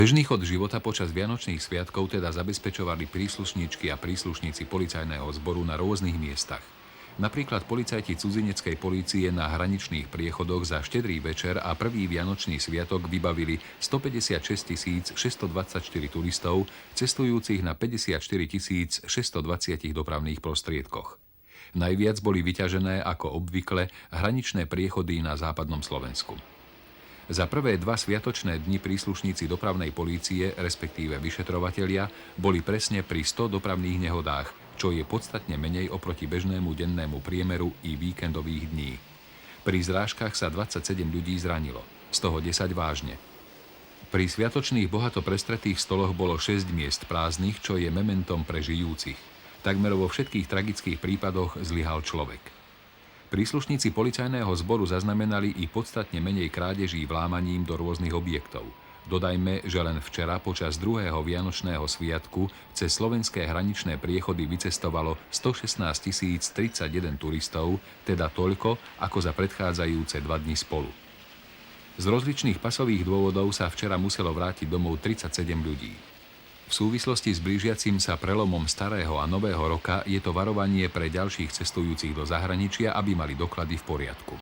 Bežný chod života počas vianočných sviatkov teda zabezpečovali príslušníčky a príslušníci policajného zboru na rôznych miestach. Napríklad policajti cudzineckej polície na hraničných priechodoch za Štedrý večer a prvý vianočný sviatok vybavili 156 624 turistov, cestujúcich na 54 620 dopravných prostriedkoch. Najviac boli vyťažené, ako obvykle, hraničné priechody na západnom Slovensku. Za prvé dva sviatočné dni príslušníci dopravnej polície, respektíve vyšetrovatelia, boli presne pri 100 dopravných nehodách, čo je podstatne menej oproti bežnému dennému priemeru i víkendových dní. Pri zrážkach sa 27 ľudí zranilo, z toho 10 vážne. Pri sviatočných bohato prestretých stoloch bolo 6 miest prázdnych, čo je mementom pre žijúcich. Takmer vo všetkých tragických prípadoch zlyhal človek. Príslušníci policajného zboru zaznamenali i podstatne menej krádeží vlámaním do rôznych objektov. Dodajme, že len včera počas druhého vianočného sviatku cez slovenské hraničné priechody vycestovalo 116 031 turistov, teda toľko ako za predchádzajúce 2 dni spolu. Z rozličných pasových dôvodov sa včera muselo vrátiť domov 37 ľudí. V súvislosti s blížiacim sa prelomom starého a nového roka je to varovanie pre ďalších cestujúcich do zahraničia, aby mali doklady v poriadku.